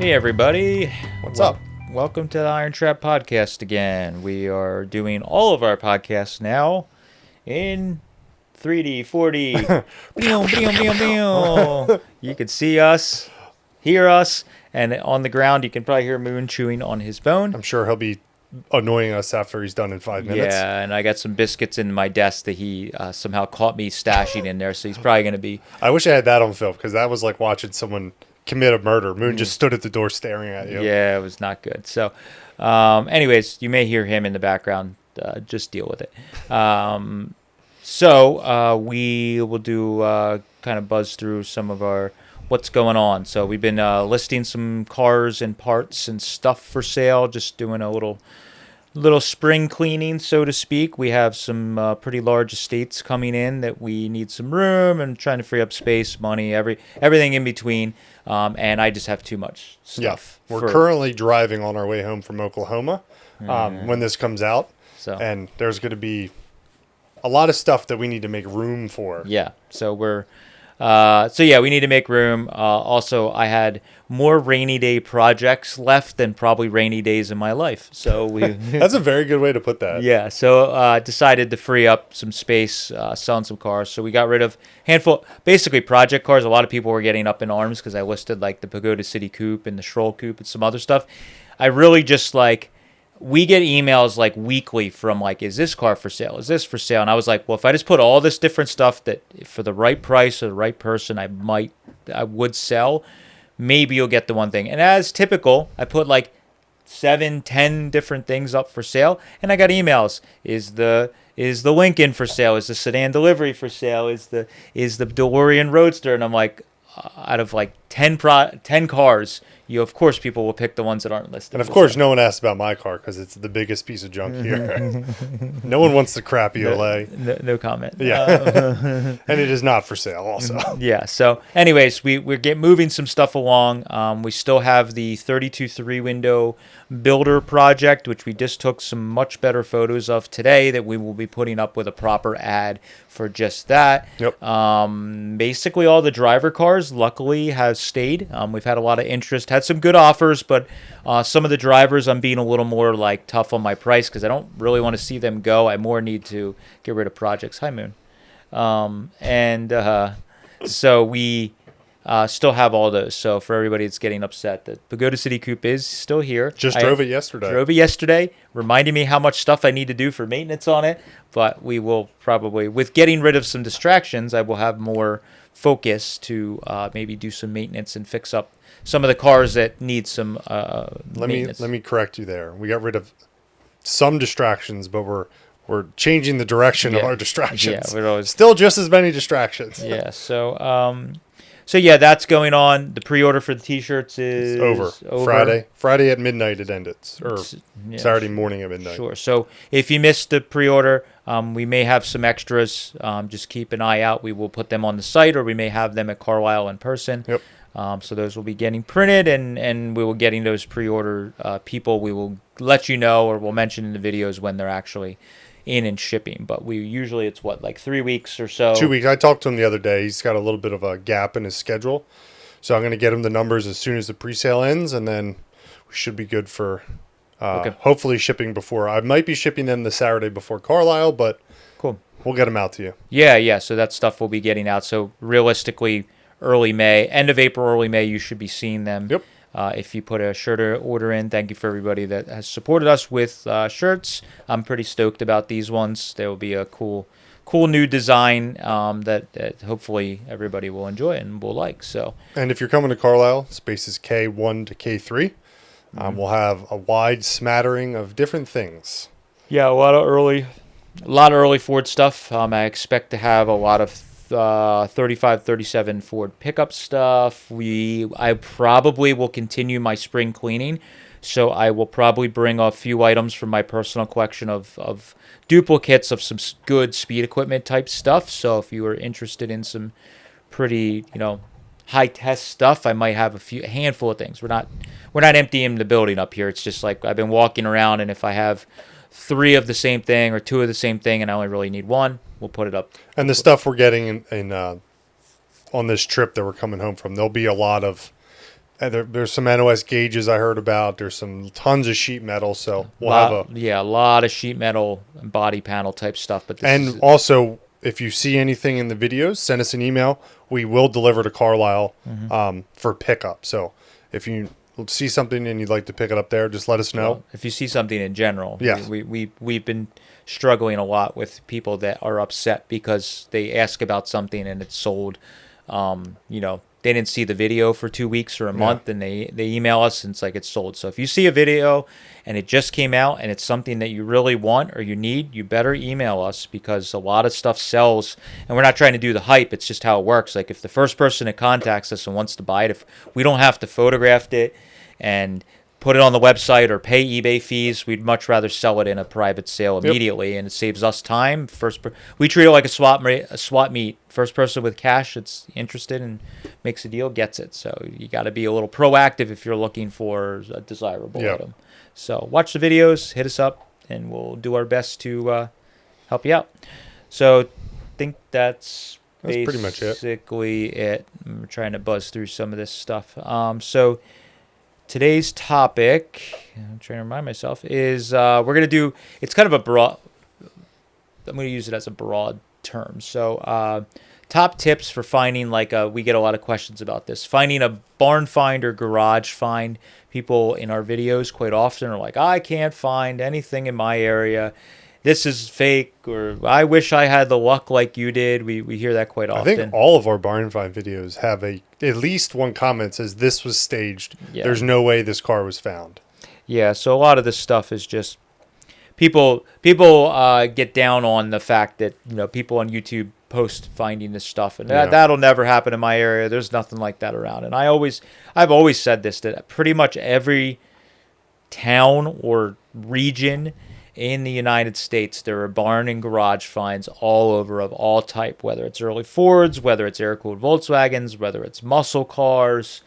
Hey everybody, What's up? welcome to the IronTrap podcast again. We are doing all of our podcasts now in 3D, 4D. Beow, beow, beow, beow. You can see us, hear us, and on the ground you can probably hear Moon chewing on his bone. I'm sure he'll be annoying us after he's done in 5 minutes. Yeah, and I got some biscuits in my desk that he somehow caught me stashing in there, so he's probably going to be... I wish I had that on film because that was like watching someone commit a murder. Moon just stood at the door staring at you. Yeah, it was not good. So, anyways, you may hear him in the background. Just deal with it. We will do kind of buzz through some of our what's going on. So we've been listing some cars and parts and stuff for sale. Just doing a little spring cleaning, so to speak. We have some pretty large estates coming in that we need some room and trying to free up space, money, everything in between. And I just have too much stuff. Yeah, we're currently driving on our way home from Oklahoma when this comes out. So. And there's going to be a lot of stuff that we need to make room for. Yeah, so we need to make room. Also, I had more rainy day projects left than probably rainy days in my life. So we That's a very good way to put that. yeah. So decided to free up some space, selling some cars. So we got rid of handful, basically project cars. A lot of people were getting up in arms because I listed like the Pagoda City Coupe and the Schroll Coupe and some other stuff. I really just we get emails like weekly from like, is this car for sale? Is this for sale? And I was like, well, if I just put all this different stuff that for the right price or the right person, I would sell, maybe you'll get the one thing. And as typical, I put like 7-10 different things up for sale. And I got emails. Is the Lincoln for sale? Is the sedan delivery for sale? Is the DeLorean Roadster? And I'm like, out of like 10 cars, of course people will pick the ones that aren't listed. And of course, no one asks about my car because it's the biggest piece of junk here. No one wants the crappy Olay. No comment. Yeah, and it is not for sale. Also, yeah. So, anyways, we're moving some stuff along. We still have the 32 3-window builder project, which we just took some much better photos of today that we will be putting up with a proper ad for just that. Yep. Basically, all the driver cars, luckily, have stayed. We've had a lot of interest, had some good offers, but some of the drivers, I'm being a little more like tough on my price because I don't really want to see them go. I more need to get rid of projects. Hi, Moon. So we still have all those. So for everybody that's getting upset, the Pagoda City Coupe is still here. Just drove it yesterday. Drove it yesterday, reminding me how much stuff I need to do for maintenance on it. But we will probably, with getting rid of some distractions, I will have more focus to maybe do some maintenance and fix up some of the cars that need some maintenance. Let me correct you there. We got rid of some distractions, but we're changing the direction of our distractions. Yeah, we're always still just as many distractions. Yeah. So yeah, that's going on. The pre-order for the T-shirts is over. Friday at midnight it ended, or Saturday morning at midnight. Sure. So if you missed the pre-order, we may have some extras. Just keep an eye out. We will put them on the site, or we may have them at Carlisle in person. Yep. So those will be getting printed, and we will getting those pre-order people. We will let you know, or we'll mention in the videos when they're actually in and shipping. But it's like 3 weeks or so. 2 weeks. I talked to him the other day. He's got a little bit of a gap in his schedule, so I'm going to get him the numbers as soon as the pre-sale ends, and then we should be good for hopefully shipping before. I might be shipping them the Saturday before Carlisle, but cool. We'll get them out to you. Yeah. So that stuff will be getting out. So realistically, early May, end of April, early May, you should be seeing them. Yep. If you put a shirt order in, thank you for everybody that has supported us with shirts. I'm pretty stoked about these ones. There will be a cool new design that hopefully everybody will enjoy and will like. So. And if you're coming to Carlisle, spaces K1 to K3, we'll have a wide smattering of different things. Yeah, a lot of early Ford stuff. I expect to have a lot of 35, 37 Ford pickup stuff. I probably will continue my spring cleaning, so I will probably bring a few items from my personal collection of duplicates of some good speed equipment type stuff. So if you are interested in some pretty, high test stuff, I might have a handful of things. We're not emptying the building up here. It's just like I've been walking around, and if I have 3 of the same thing or 2 of the same thing and I only really need one, we'll put it up. And the stuff we're getting in on this trip that we're coming home from, there'll be a lot of There's some NOS gauges I heard about. There's some tons of sheet metal. So we'll have a lot of sheet metal and body panel type stuff. But also, if you see anything in the videos, send us an email. We will deliver to Carlisle for pickup. So if you see something and you'd like to pick it up there, just let us know. Well, if you see something in general, yeah. We've been struggling a lot with people that are upset because they ask about something and it's sold. They didn't see the video for 2 weeks or a month, and they email us and it's like it's sold. So if you see a video and it just came out and it's something that you really want or you need, you better email us, because a lot of stuff sells. And we're not trying to do the hype. It's just how it works. Like if the first person that contacts us and wants to buy it, if we don't have to photograph it and put it on the website or pay eBay fees, we'd much rather sell it in a private sale immediately, and it saves us time. We treat it like a swap meet. First person with cash that's interested and makes a deal gets it. So you got to be a little proactive if you're looking for a desirable item. So watch the videos, hit us up, and we'll do our best to help you out. So I think that's pretty much it. I'm trying to buzz through some of this stuff. So today's topic, I'm trying to remind myself, is we're going to do, it's kind of a broad, I'm going to use it as a broad term. So top tips for finding, we get a lot of questions about this, finding a barn find or garage find. People in our videos quite often are like, I can't find anything in my area. This is fake, or I wish I had the luck like you did. We hear that quite often. I think all of our barn find videos have at least one comment says this was staged. Yeah. There's no way this car was found. Yeah, so a lot of this stuff is just people get down on the fact that people on YouTube post finding this stuff, and that'll never happen in my area. There's nothing like that around. And I've always said this, that pretty much every town or region in the United States, there are barn and garage finds all over of all type, whether it's early Fords, whether it's air-cooled Volkswagens, whether it's muscle cars,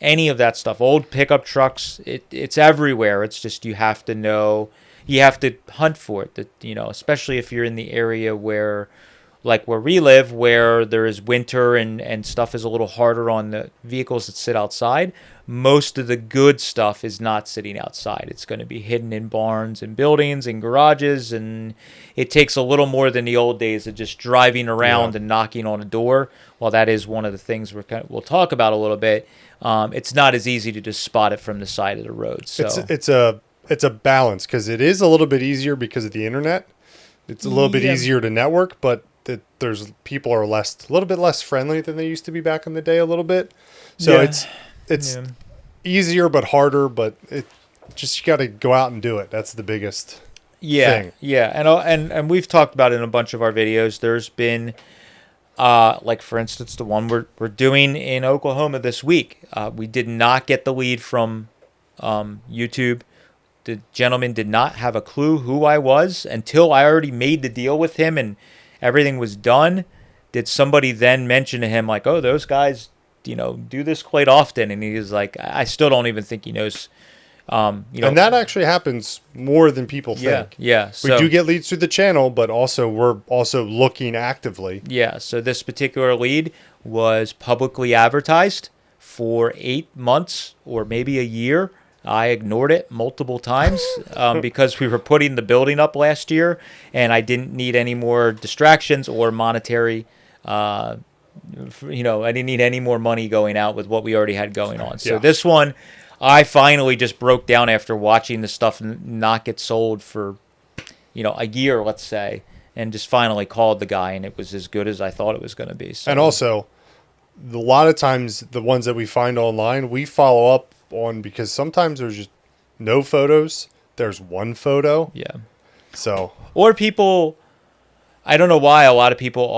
any of that stuff, old pickup trucks. It's everywhere. It's just you have to know, you have to hunt for it. That especially if you're in the area where we live, where there is winter and stuff is a little harder on the vehicles that sit outside. Most of the good stuff is not sitting outside. It's going to be hidden in barns and buildings and garages, and it takes a little more than the old days of just driving around and knocking on a door. Well, that is one of the things we'll talk about a little bit. It's not as easy to just spot it from the side of the road. So it's a balance, because it is a little bit easier because of the internet. It's a little bit easier to network, but there's people are a little bit less friendly than they used to be back in the day, a little bit. So it's easier but harder, but it just, you got to go out and do it. That's the biggest thing. Yeah, and we've talked about it in a bunch of our videos. There's been for instance, the one we're doing in Oklahoma this week. We did not get the lead from YouTube. The gentleman did not have a clue who I was until I already made the deal with him and everything was done. Did somebody then mention to him, like, oh, those guys, do this quite often? And he was like, I still don't even think he knows. And that actually happens more than people think. Yeah. So, we do get leads through the channel, but also we're also looking actively. Yeah. So this particular lead was publicly advertised for 8 months or maybe a year. I ignored it multiple times because we were putting the building up last year, and I didn't need any more distractions or monetary. I didn't need any more money going out with what we already had going on. So this one, I finally just broke down after watching the stuff not get sold for, a year, let's say, and just finally called the guy, and it was as good as I thought it was going to be. So. And also, a lot of times the ones that we find online, we follow up on, because sometimes there's just no photos. There's one photo. Yeah. So. Or people, I don't know why a lot of people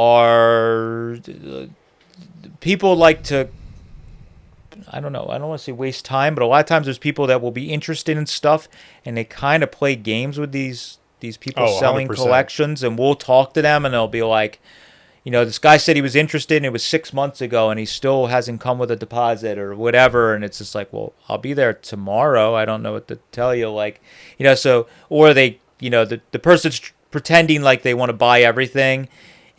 like to, I don't know, I don't want to say waste time, but a lot of times there's people that will be interested in stuff and they kind of play games with these people selling 100%. collections, and we'll talk to them and they'll be like, this guy said he was interested and it was 6 months ago and he still hasn't come with a deposit or whatever. And it's just like, well, I'll be there tomorrow. I don't know what to tell you. So, or they, the person's pretending like they want to buy everything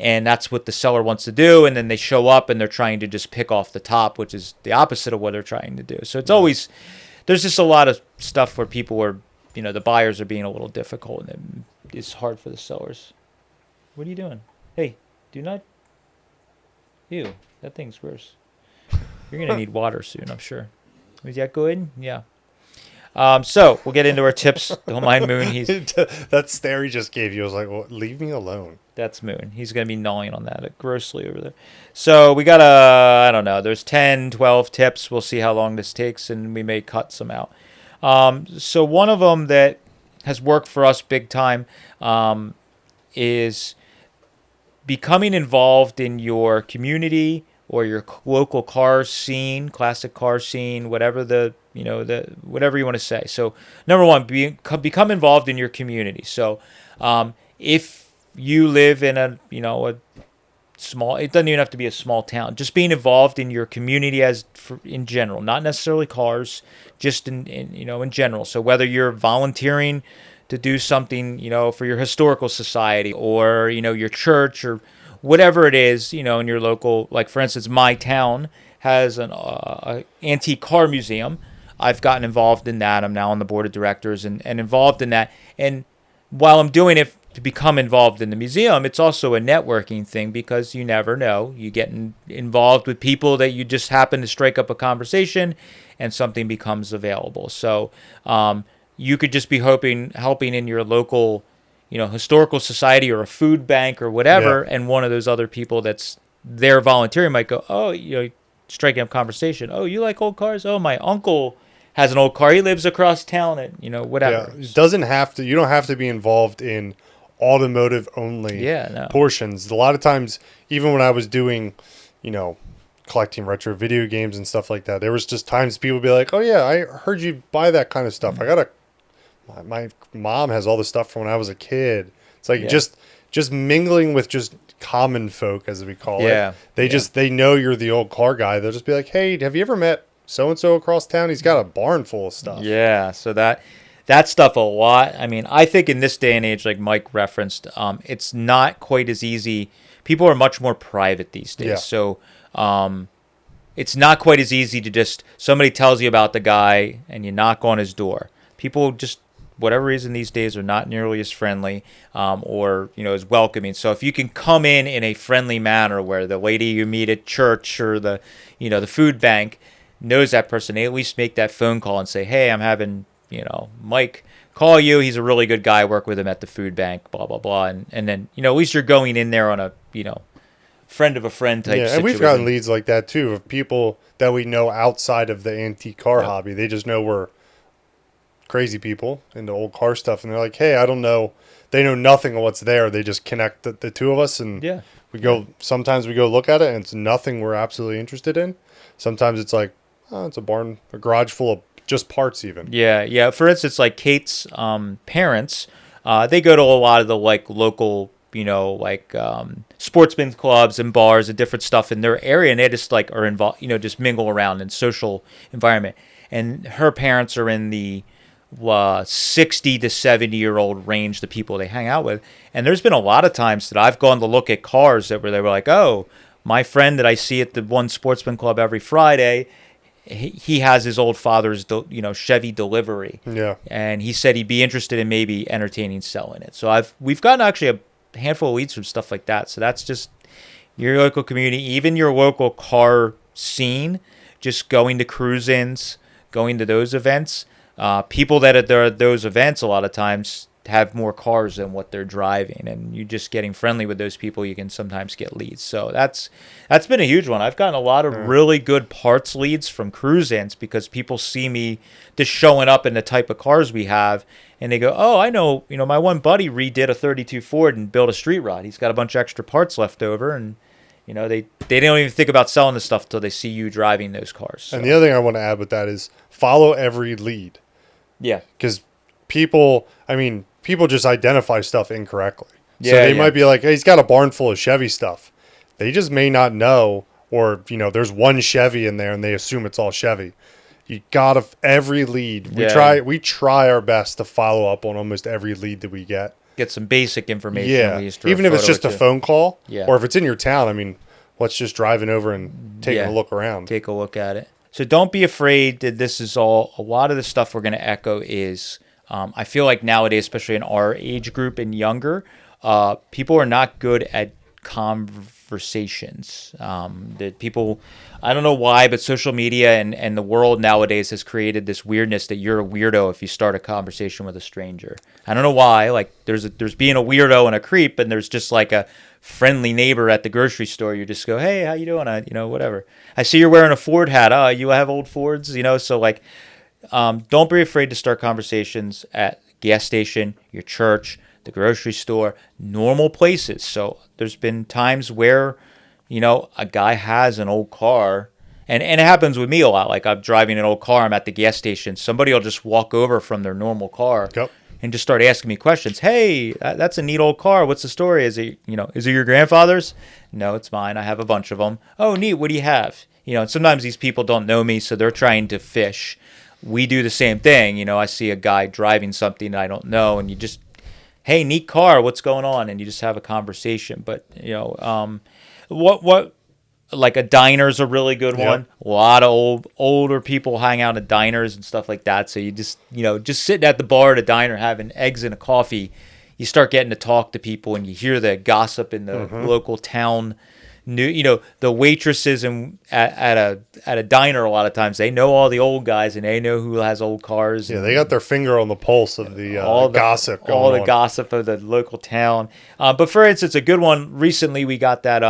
and that's what the seller wants to do, and then they show up and they're trying to just pick off the top, which is the opposite of what they're trying to do. So it's always, there's just a lot of stuff where people are, the buyers are being a little difficult, and it's hard for the sellers. What are you doing? Hey, do not. Ew, that thing's gross. You're going to need water soon, I'm sure. Is that good? Yeah. So we'll get into our tips. Don't mind Moon. That stare he just gave you, I was like, well, leave me alone. That's Moon. He's going to be gnawing on that grossly over there. So we got I don't know, there's 10, 12 tips. We'll see how long this takes, and we may cut some out. So one of them that has worked for us big time is becoming involved in your community or your local car scene, classic car scene, whatever whatever you want to say. So number one, become involved in your community. So if you live in a small, it doesn't even have to be a small town, just being involved in your community in general, not necessarily cars, just in general. So whether you're volunteering to do something, for your historical society or, your church or whatever it is, in your local, like for instance, my town has an antique car museum. I've gotten involved in that. I'm now on the board of directors and involved in that. And while I'm doing it to become involved in the museum, it's also a networking thing because you never know. You get involved with people that you just happen to strike up a conversation and something becomes available. So you could just be helping in your local, historical society or a food bank or whatever, and one of those other people that's there volunteering might go, oh, striking up conversation. Oh, you like old cars? Oh, my uncle has an old car. He lives across town at, whatever. Yeah, it doesn't have to, you don't have to be involved in automotive only portions. A lot of times, even when I was doing, collecting retro video games and stuff like that, there was just times people would be like, oh yeah, I heard you buy that kind of stuff. My mom has all the stuff from when I was a kid. It's like just mingling with just common folk, as we call it. They know you're the old car guy. They'll just be like, hey, have you ever met so-and-so across town? He's got a barn full of stuff. Yeah, so that stuff a lot. I mean, I think in this day and age, like Mike referenced, it's not quite as easy. People are much more private these days. Yeah. So it's not quite as easy to just, somebody tells you about the guy and you knock on his door. People just, whatever reason these days, are not nearly as friendly or as welcoming. So if you can come in a friendly manner where the lady you meet at church or the the food bank knows that person, they at least make that phone call and say, hey, I'm having Mike call you. He's a really good guy. Work with him at the food bank, blah, blah, blah. And then, at least you're going in there on a, friend of a friend type situation. And we've gotten leads like that too, of people that we know outside of the antique car hobby. They just know we're crazy people into old car stuff. And they're like, hey, I don't know. They know nothing of what's there. They just connect the two of us. And sometimes we go look at it and it's nothing we're absolutely interested in. Sometimes it's like, oh, it's a garage full of just parts even. Yeah. For instance, like Kate's parents, they go to a lot of the local, sportsmen's clubs and bars and different stuff in their area, and they just are involved, just mingle around in social environment. And her parents are in the 60 to 70-year-old range, the people they hang out with. And there's been a lot of times that I've gone to look at cars that where they were like, oh, my friend that I see at the one sportsman club every Friday, he has his old father's, Chevy Delivery. Yeah. And he said he'd be interested in maybe entertaining selling it. So we've gotten actually a handful of leads from stuff like that. So that's just your local community, even your local car scene, just going to cruise-ins, going to those events. People that are at those events a lot of times have more cars than what they're driving, and you just getting friendly with those people, you can sometimes get leads. So that's been a huge one. I've gotten a lot of really good parts leads from cruise-ins because people see me just showing up in the type of cars we have, and they go, oh, I know, my one buddy redid a 32 Ford and built a street rod. He's got a bunch of extra parts left over, and they don't even think about selling the stuff until they see you driving those cars. So. And the other thing I want to add with that is follow every lead. Yeah. Because people just identify stuff incorrectly. So they might be like, hey, he's got a barn full of Chevy stuff. They just may not know, or, there's one Chevy in there and they assume it's all Chevy. You every lead. We try our best to follow up on almost every lead that we get. get some basic information. Yeah, at least, or even if it's just a phone call, Yeah. or if it's in your town. I mean, what's just driving over and taking a look around? Take a look at it. So don't be afraid that this is all. A lot of the stuff we're going to echo is. I feel like nowadays, especially in our age group and younger, people are not good at conversations. That people, I don't know why, but social media and the world nowadays has created this weirdness that you're a weirdo if you start a conversation with a stranger. I don't know why. Like there's being a weirdo and a creep, and there's just like a friendly neighbor at the grocery store. You just go, hey, how you doing? Whatever. I see you're wearing a Ford hat. Oh, you have old Fords, So like, don't be afraid to start conversations at gas station, your church, the grocery store, normal places. So there's been times where, a guy has an old car, and it happens with me a lot. Like I'm driving an old car, I'm at the gas station. Somebody will just walk over from their normal car and just start asking me questions. Hey, that's a neat old car. What's the story? Is it your grandfather's? No, it's mine. I have a bunch of them. Oh, neat. What do you have? And sometimes these people don't know me, so they're trying to fish. We do the same thing. I see a guy driving something I don't know, and you just, hey, neat car, what's going on? And you just have a conversation. But, what like a diner's a really good one. A lot of older people hang out at diners and stuff like that. So you just, just sitting at the bar at a diner having eggs and a coffee, you start getting to talk to people and you hear the gossip in the local town. The waitresses at a diner a lot of times, they know all the old guys and they know who has old cars. Yeah, they got their finger on the pulse of the gossip going on. All the gossip of the local town. But for instance, a good one, recently we got that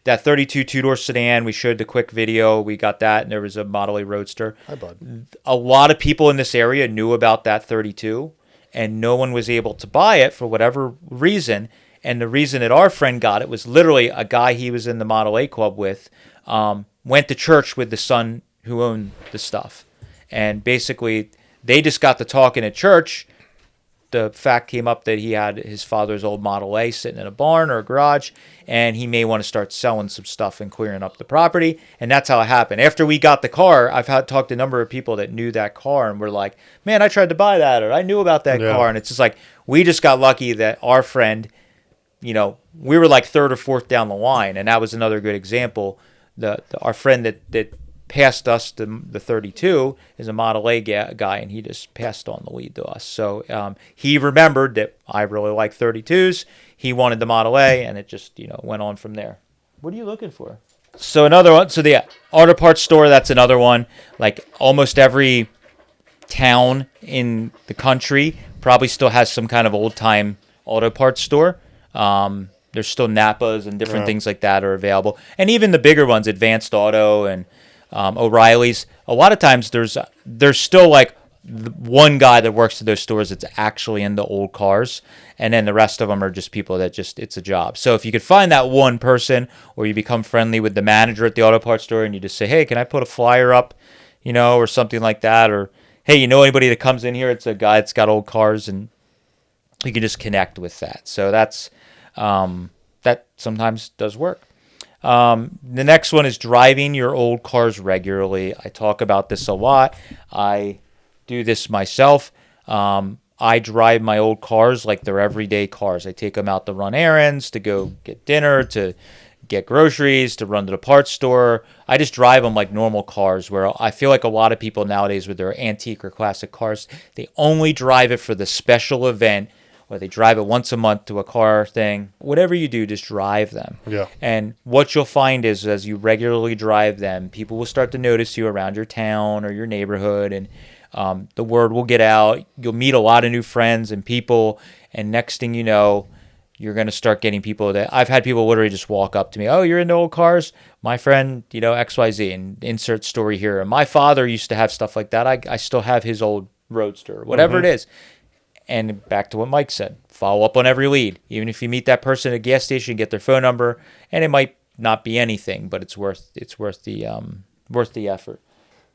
32 two-door sedan. We showed the quick video. We got that, and there was a Model A Roadster. Hi, bud. A lot of people in this area knew about that 32, and no one was able to buy it for whatever reason. And the reason that our friend got it was literally a guy he was in the Model A club with, went to church with the son who owned the stuff. And basically, they just got to talking at church. The fact came up that he had his father's old Model A sitting in a barn or a garage, and he may want to start selling some stuff and clearing up the property. And that's how it happened. After we got the car, I've talked to a number of people that knew that car and were like, man, I tried to buy that, or I knew about that car. And it's just like, we just got lucky that our friend, we were like third or fourth down the line. And that was another good example. Our friend that passed us the 32 is a Model A guy, and he just passed on the lead to us. So he remembered that I really like 32s. He wanted the Model A, and it just went on from there. What are you looking for? So another one. So the auto parts store, that's another one. Like almost every town in the country probably still has some kind of old time auto parts store. There's still Napas and different things like that are available, and even the bigger ones, Advanced Auto and O'Reilly's. A lot of times there's still like one guy that works at those stores that's actually into old cars, and then the rest of them are just people that it's a job. So if you could find that one person, or you become friendly with the manager at the auto parts store and you just say, hey, can I put a flyer up, or something like that, or hey, anybody that comes in here, it's a guy that's got old cars, and you can just connect with that. So that's that sometimes does work. The next one is driving your old cars regularly. I talk about this a lot. I do this myself. I drive my old cars like they're everyday cars. I take them out to run errands, to go get dinner, to get groceries, to run to the parts store. I just drive them like normal cars, where I feel like a lot of people nowadays with their antique or classic cars, they only drive it for the special event, or they drive it once a month to a car thing. Whatever you do, just drive them. Yeah. And what you'll find is, as you regularly drive them, people will start to notice you around your town or your neighborhood, and the word will get out. You'll meet a lot of new friends and people, and next thing you know, you're going to start getting people that I've had people literally just walk up to me. Oh, you're into old cars? My friend, XYZ, and insert story here. And my father used to have stuff like that. I still have his old Roadster, whatever it is. And back to what Mike said, follow up on every lead. Even if you meet that person at a gas station, get their phone number, and it might not be anything, but it's worth the effort.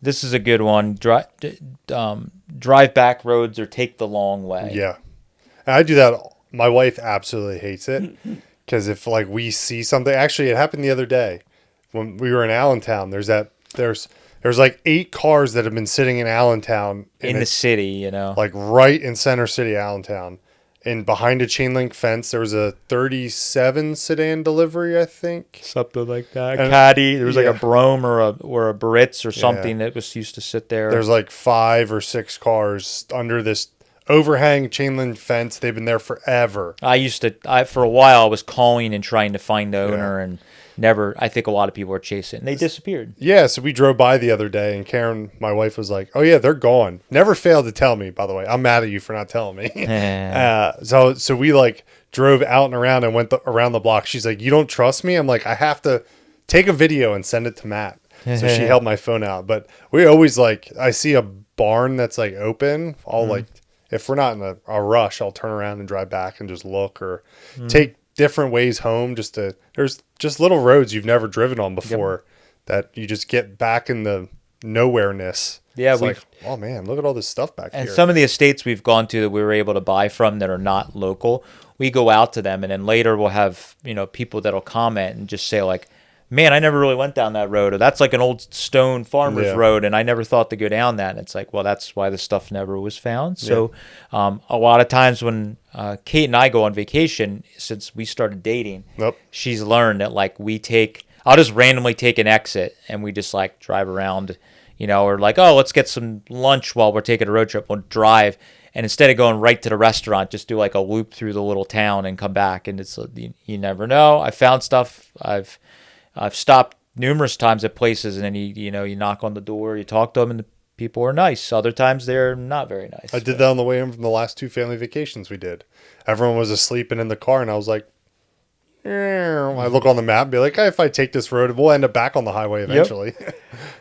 This is a good one. Drive back roads or take the long way. Yeah, and I do that. My wife absolutely hates it, because if like we see something, actually it happened the other day when we were in Allentown. There's like 8 cars that have been sitting in Allentown in the city, like right in Center City, Allentown, and behind a chain link fence, there was a 37 sedan delivery, I think. Something like that. And, Caddy. There was like yeah. a Brougham or a Baritz or Yeah. something that was used to sit there. There's like 5 or 6 cars under this overhang chain link fence. They've been there forever. For a while, I was calling and trying to find the owner, and never. I think a lot of people were chasing, and they disappeared. Yeah, so we drove by the other day, and Karen, my wife, was like, "Oh yeah, they're gone." Never failed to tell me. By the way, I'm mad at you for not telling me. So we like drove out and around and went around the block. She's like, "You don't trust me?" I'm like, "I have to take a video and send it to Matt." So she held my phone out. But we always like, I see a barn that's like open. I'll like, if we're not in a rush, I'll turn around and drive back and just look or take different ways home. There's just little roads you've never driven on before that you just get back in the nowhereness. Yeah, it's like, oh man, look at all this stuff back here. And some of the estates we've gone to that we were able to buy from that are not local, we go out to them, and then later we'll have people that'll comment and just say like, "Man, I never really went down that road," or "That's like an old stone farmer's road, and I never thought to go down that." And it's like, well, that's why the stuff never was found. So a lot of times when Kate and I go on vacation, since we started dating, she's learned that like I'll just randomly take an exit and we just like drive around, or like, oh, let's get some lunch while we're taking a road trip. We'll drive. And instead of going right to the restaurant, just do like a loop through the little town and come back. And it's you never know. I found stuff. I've stopped numerous times at places, and then you knock on the door, you talk to them, and the people are nice. Other times they're not very nice. I did that on the way in from the last 2 family vacations we did. Everyone was asleep and in the car, and I was like, I look on the map and be like, hey, if I take this road, we'll end up back on the highway eventually.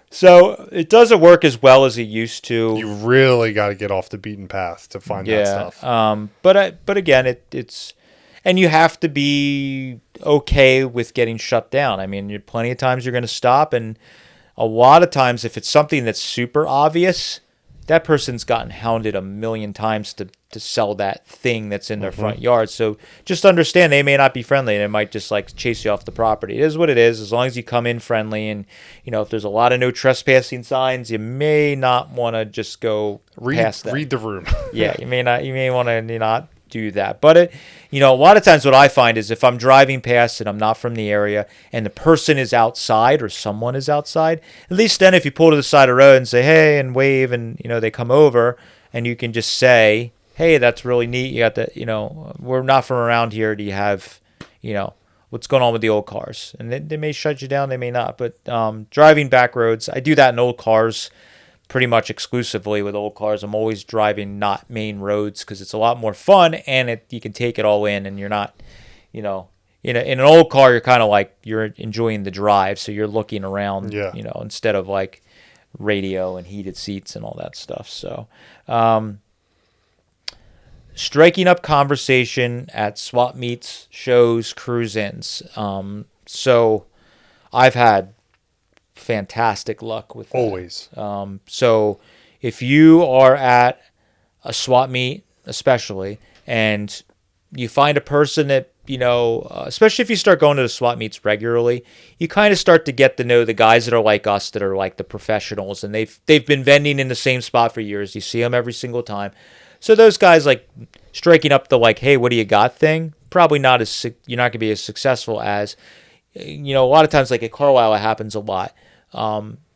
So it doesn't work as well as it used to. You really got to get off the beaten path to find that stuff. But again, it's. And you have to be okay with getting shut down. I mean, plenty of times you're going to stop, and a lot of times if it's something that's super obvious, that person's gotten hounded a million times to sell that thing that's in their front yard. So just understand they may not be friendly, and they might just like chase you off the property. It is what it is. As long as you come in friendly, and if there's a lot of no trespassing signs, you may not want to just go past that. Read the room. Yeah, you may want to not do that. But a lot of times what I find is if I'm driving past and I'm not from the area and the person is outside or someone is outside, at least then if you pull to the side of the road and say, hey, and wave, and they come over, and you can just say, hey, that's really neat. You got that, we're not from around here. Do you have, what's going on with the old cars? And they may shut you down. They may not. But driving back roads, I do that in old cars pretty much exclusively with old cars. I'm always driving not main roads because it's a lot more fun, and you can take it all in, and you're not, in an old car, you're kind of like you're enjoying the drive, so you're looking around, instead of like radio and heated seats and all that stuff. So striking up conversation at swap meets, shows, cruise-ins. So I've had fantastic luck with that. Always. So if you are at a swap meet, especially, and you find a person that, especially if you start going to the swap meets regularly, you kind of start to get to know the guys that are like us, that are like the professionals, and they've been vending in the same spot for years. You see them every single time. So those guys like striking up the like, hey, what do you got thing? Probably not you're not going to be as successful as, a lot of times like at Carlisle, it happens a lot.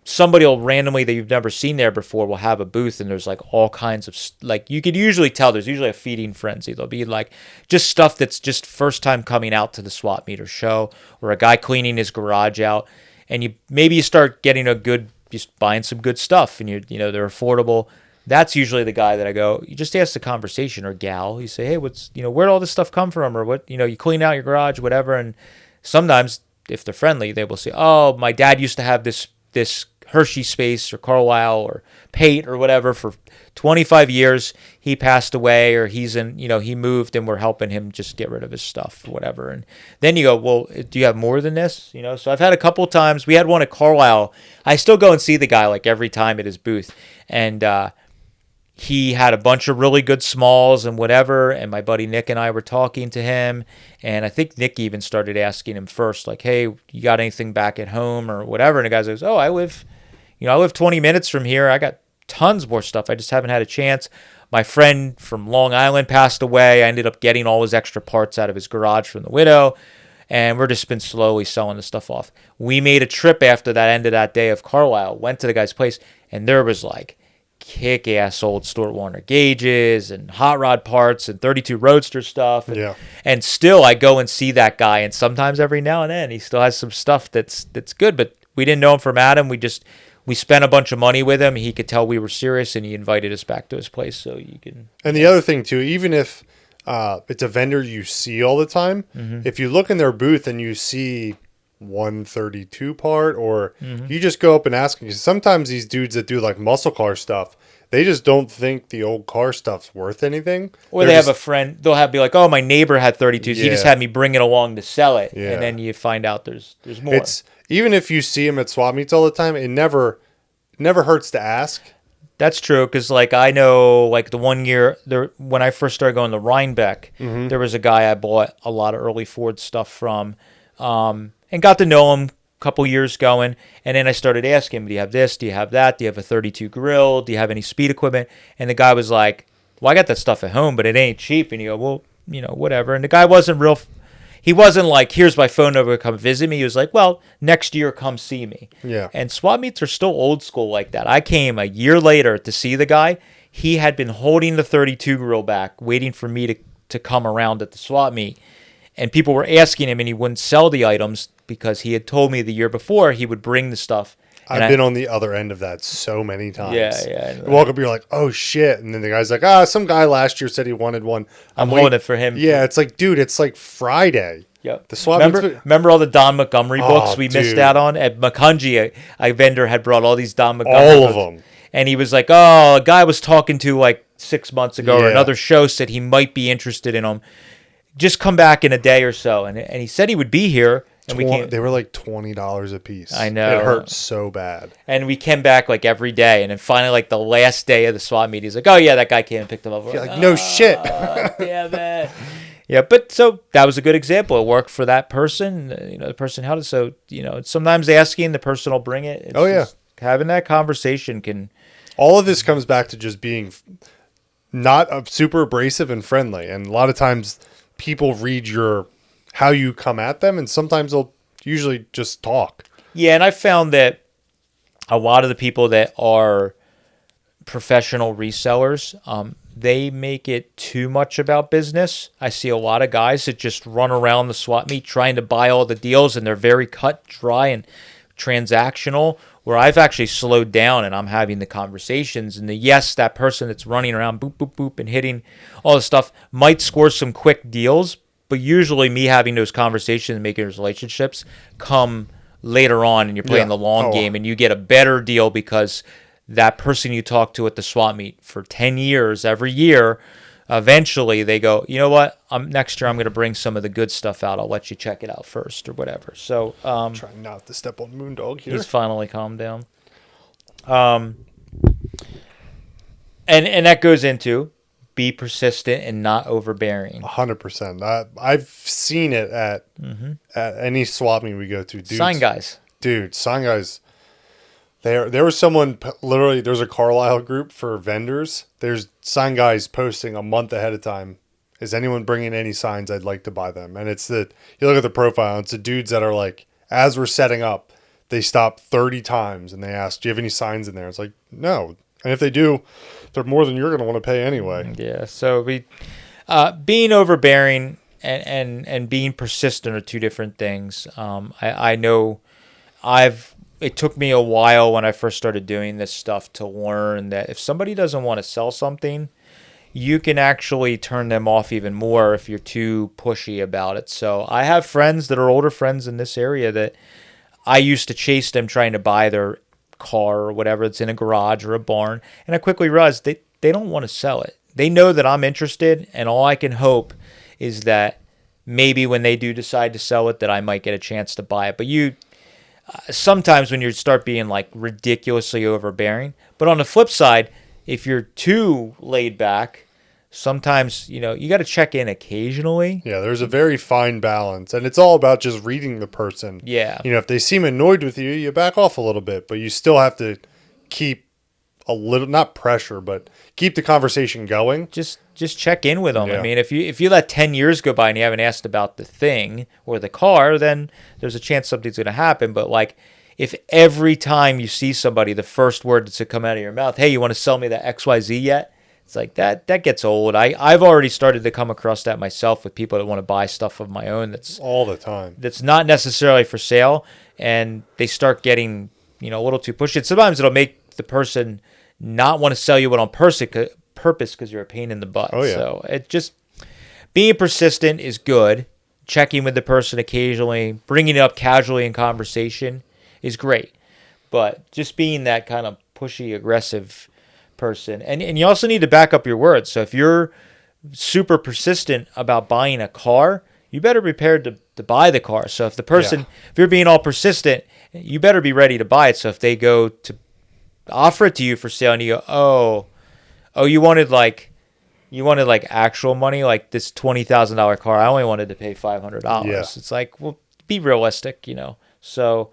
Somebody will randomly that you've never seen there before will have a booth, and there's like all kinds of like, you could usually tell there's usually a feeding frenzy. There'll be like just stuff that's just first time coming out to the swap meet or show, or a guy cleaning his garage out, and you start getting just buying some good stuff, and they're affordable. That's usually the guy that I go, you just ask the conversation, or gal, you say, hey, where'd all this stuff come from, or what, you clean out your garage, whatever. And sometimes if they're friendly, they will say, oh, my dad used to have this Hershey Space or Carlisle or Pate or whatever for 25 years. He passed away, or he moved, and we're helping him just get rid of his stuff or whatever. And then you go, well, do you have more than this? So I've had a couple times. We had one at Carlisle. I still go and see the guy like every time at his booth. And, he had a bunch of really good smalls and whatever, and my buddy Nick and I were talking to him, and I think Nick even started asking him first, like, hey, you got anything back at home or whatever? And the guy goes, oh, I live 20 minutes from here. I got tons more stuff. I just haven't had a chance. My friend from Long Island passed away. I ended up getting all his extra parts out of his garage from the widow, and we're just been slowly selling the stuff off. We made a trip after that end of that day of Carlisle, went to the guy's place, and there was like kick-ass old Stuart Warner gauges and hot rod parts and 32 Roadster stuff. And still I go and see that guy, and sometimes every now and then he still has some stuff that's good, but we didn't know him from Adam. We spent a bunch of money with him. He could tell we were serious, and he invited us back to his place. So you can. And the other thing too, even if it's a vendor you see all the time, if you look in their booth and you see 132 part, or you just go up and ask them. Sometimes these dudes that do like muscle car stuff, they just don't think the old car stuff's worth anything. Or they have a friend. They'll be like, "Oh, my neighbor had 32s. He just had me bring it along to sell it." And then you find out there's more. It's even if you see them at swap meets all the time, it never hurts to ask. That's true, because like I know, like the one year there when I first started going to Rhinebeck, there was a guy I bought a lot of early Ford stuff from, and got to know him a couple years going. And then I started asking him, "Do you have this? Do you have that? Do you have a 32 grill? Do you have any speed equipment?" And the guy was like, "Well, I got that stuff at home, but it ain't cheap." And you go, "Well, whatever." And the guy wasn't real. He wasn't like, "Here's my phone number, come visit me." He was like, "Well, next year, come see me." Yeah. And swap meets are still old school like that. I came a year later to see the guy. He had been holding the 32 grill back, waiting for me to come around at the swap meet. And people were asking him, and he wouldn't sell the items because he had told me the year before he would bring the stuff. I've been on the other end of that so many times. Yeah. You walk up, you're like, "Oh shit!" And then the guy's like, some guy last year said he wanted one. I'm holding it for him. Yeah, it's like, dude, it's like Friday. Yep. The swap. Remember all the Don Montgomery books we missed out on at Macungie? A vendor had brought all these Don Montgomery all books, of them, and he was like, "Oh, a guy I was talking to like 6 months ago, or another show said he might be interested in them. Just come back in a day or so." And he said he would be here. And they were like $20 a piece. I know. It hurt so bad. And we came back like every day. And then finally, like the last day of the swap meet, he's like, "Oh, yeah, that guy came and picked them up." You're like, "No shit." Damn it. Yeah, but so that was a good example. It worked for that person. The person held it. So, sometimes asking, the person will bring it. It's having that conversation can. All of this comes back to just being not super abrasive and friendly. And a lot of times people read how you come at them, and sometimes they'll usually just talk. Yeah, and I found that a lot of the people that are professional resellers, they make it too much about business. I see a lot of guys that just run around the swap meet trying to buy all the deals, and they're very cut, dry, and transactional, where I've actually slowed down and I'm having the conversations. And that person that's running around boop, boop, boop, and hitting all the stuff might score some quick deals, but usually me having those conversations and making those relationships come later on, and you're playing the long game, and you get a better deal because that person you talk to at the swap meet for 10 years, every year, eventually they go, "You know what? Next year I'm going to bring some of the good stuff out. I'll let you check it out first," or whatever. So trying not to step on Moondog here. He's finally calmed down. And that goes into be persistent and not overbearing. 100%. I've seen it at any swap meet we go to. Dudes, sign guys. Dude, sign guys. There was someone, literally, there's a Carlisle group for vendors. There's sign guys posting a month ahead of time. "Is anyone bringing any signs? I'd like to buy them." And you look at the profile, it's the dudes that are like, as we're setting up, they stop 30 times and they ask, "Do you have any signs in there?" It's like, no. And if they do, they're more than you're going to want to pay anyway. Yeah. So being overbearing and being persistent are two different things. I know it took me a while when I first started doing this stuff to learn that if somebody doesn't want to sell something, you can actually turn them off even more if you're too pushy about it. So I have friends that are older friends in this area that I used to chase them trying to buy their car or whatever that's in a garage or a barn. And I quickly realized they don't want to sell it. They know that I'm interested, and all I can hope is that maybe when they do decide to sell it, that I might get a chance to buy it. But sometimes when you start being like ridiculously overbearing, but on the flip side, if you're too laid back, sometimes, you got to check in occasionally. Yeah, there's a very fine balance, and it's all about just reading the person. Yeah. If they seem annoyed with you, you back off a little bit, but you still have to keep a little, not pressure, but keep the conversation going. Just check in with them. Yeah. I mean, if you let 10 years go by and you haven't asked about the thing or the car, then there's a chance something's going to happen. But like, if every time you see somebody, the first word that's to come out of your mouth, hey, you want to sell me the XYZ yet? It's like that gets old. I've already started to come across that myself with people that want to buy stuff of my own that's All the time. that's not necessarily for sale, and they start getting, a little too pushy. And sometimes it'll make the person not want to sell you it on purpose because you're a pain in the butt. Oh, yeah. So it just being persistent is good. Checking with the person occasionally, bringing it up casually in conversation is great. But just being that kind of pushy, aggressive person. And you also need to back up your words. So if you're super persistent about buying a car, you better be prepared to buy the car. So if the person, if you're being all persistent, you better be ready to buy it. So if they go to offer it to you for sale and you go, oh, you wanted like actual money, like this $20,000 car, I only wanted to pay $500. Yeah. It's like, well, be realistic, So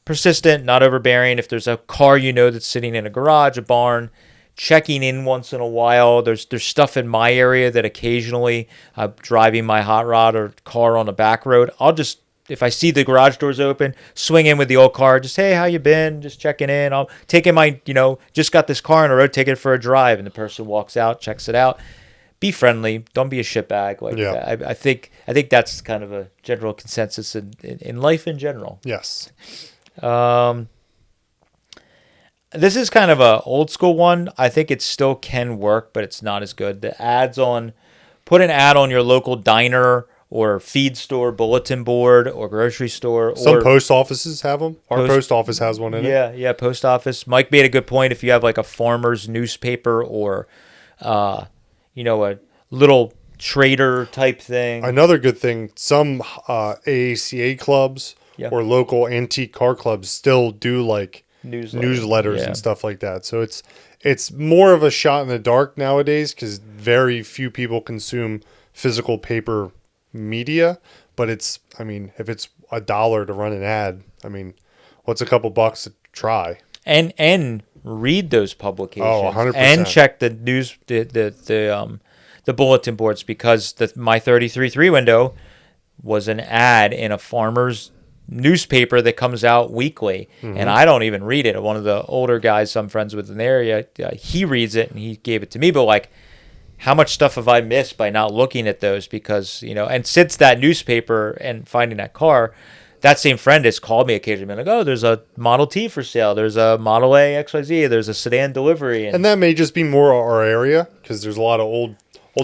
persistent, not overbearing. If there's a car that's sitting in a garage, a barn, checking in once in a while. There's stuff in my area that occasionally I'm driving my hot rod or car on a back road. I'll just, if I see the garage doors open, swing in with the old car. Just, hey, how you been? Just checking in. I'll take in my, just got this car on the road, take it for a drive. And the person walks out, checks it out. Be friendly. Don't be a shitbag like that. I think that's kind of a general consensus in life in general. Yes. This is kind of a old school one. I think it still can work, but it's not as good. Put an ad on your local diner or feed store, bulletin board, or grocery store. Some post offices have them. Our post office has one in it. Yeah, post office. Mike made a good point. If you have like a farmer's newspaper or, a little trader type thing. Another good thing, some AACA clubs or local antique car clubs still do like newsletters and stuff like that. So it's more of a shot in the dark nowadays because very few people consume physical paper media. But if it's $1 to run an ad, what's a couple bucks to try? And read those publications. Oh, 100%. And check the news, the bulletin boards, because my 33.3 window was an ad in a farmer's newspaper that comes out weekly, and I don't even read it. One of the older guys I'm friends with in the area, he reads it and he gave it to me. But like, how much stuff have I missed by not looking at those? Because and since that newspaper and finding that car, that same friend has called me occasionally, like, oh, there's a Model T for sale, there's a Model A XYZ, there's a sedan delivery, and that may just be more our area because there's a lot of old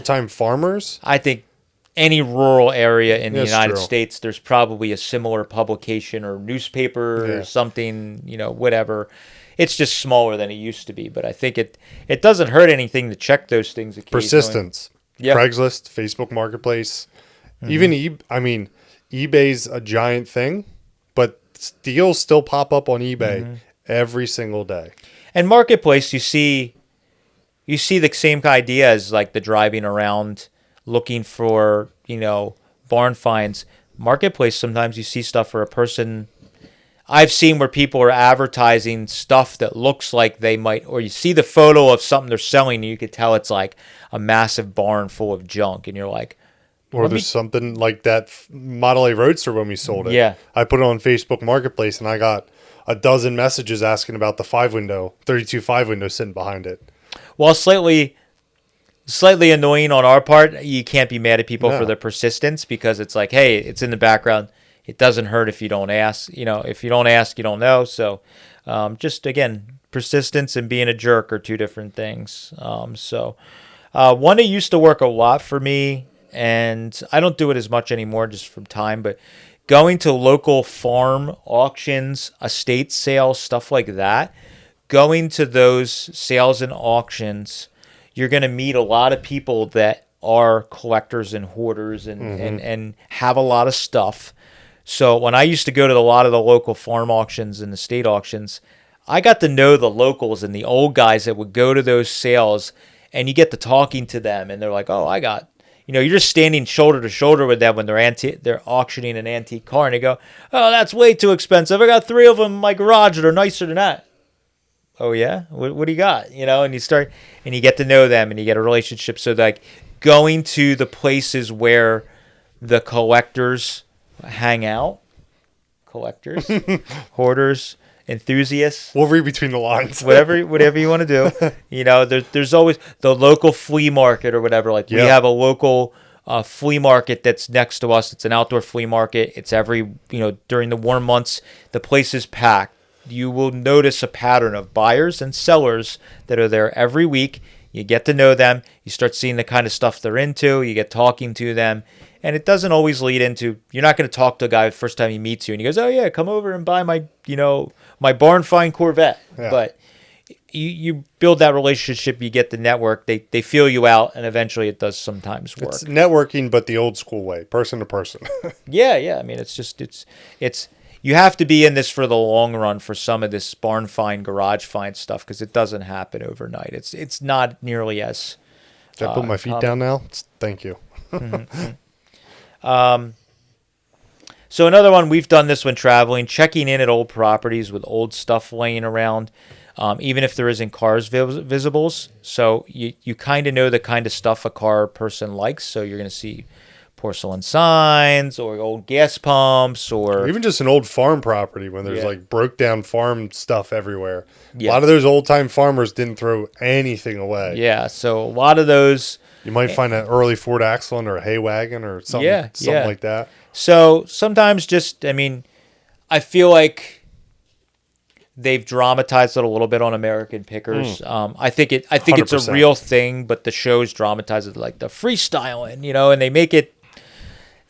time farmers. I think any rural area in the United States, there's probably a similar publication or newspaper or something, whatever. It's just smaller than it used to be. But I think it doesn't hurt anything to check those things occasionally. Persistence. Yeah. Craigslist, Facebook Marketplace. Even eBay's a giant thing, but deals still pop up on eBay every single day. And Marketplace, you see the same idea as like the driving around looking for, barn finds. Marketplace, sometimes you see stuff for a person. I've seen where people are advertising stuff that looks like they might, or you see the photo of something they're selling and you could tell it's like a massive barn full of junk, and you're like, or there's something like that Model A Roadster when we sold it. Yeah. I put it on Facebook Marketplace and I got a dozen messages asking about the 32 5 window sitting behind it. Well, slightly annoying on our part. You can't be mad at people for their persistence, because it's like, hey, it's in the background. It doesn't hurt if you don't ask. If you don't ask, you don't know. So just, again, persistence and being a jerk are two different things. One that used to work a lot for me, and I don't do it as much anymore just from time, but going to local farm auctions, estate sales, stuff like that, going to those sales and auctions, you're going to meet a lot of people that are collectors and hoarders and have a lot of stuff. So when I used to go to a lot of the local farm auctions and estate auctions, I got to know the locals and the old guys that would go to those sales, and you get to talking to them, and they're like, oh, I got, you're just standing shoulder to shoulder with them when they're auctioning an antique car, and they go, oh, that's way too expensive. I got 3 of them in my garage that are nicer than that. Oh yeah, what do you got? And you start and you get to know them and you get a relationship. So like going to the places where the collectors hang out, collectors, hoarders, enthusiasts, We'll read between the lines. whatever you want to do. There's always the local flea market or whatever. Like we have a local flea market that's next to us. It's an outdoor flea market. It's every during the warm months, the place is packed. You will notice a pattern of buyers and sellers that are there every week. You get to know them. You start seeing the kind of stuff they're into. You get talking to them. And it doesn't always lead into, you're not going to talk to a guy the first time he meets you. And he goes, oh, yeah, come over and buy my barn find Corvette. Yeah. But you build that relationship. You get the network. They feel you out. And eventually it does sometimes work. It's networking, but the old school way, person to person. Yeah. I mean, it's you have to be in this for the long run for some of this barn find, garage find stuff because it doesn't happen overnight. It's not nearly as. Can I put my feet down now? Thank you. So another one, we've done this when traveling, checking in at old properties with old stuff laying around, even if there isn't cars visibles. So you kind of know the kind of stuff a car person likes. So you're going to see porcelain signs or old gas pumps or even just an old farm property when there's like broke down farm stuff everywhere. A lot of those old time farmers didn't throw anything away. Yeah, so a lot of those you might find an early Ford Axelin or a hay wagon or something like that. So sometimes I feel like they've dramatized it a little bit on American Pickers. I think it's 100%. A real thing, but the shows dramatize it like the freestyling, and they make it.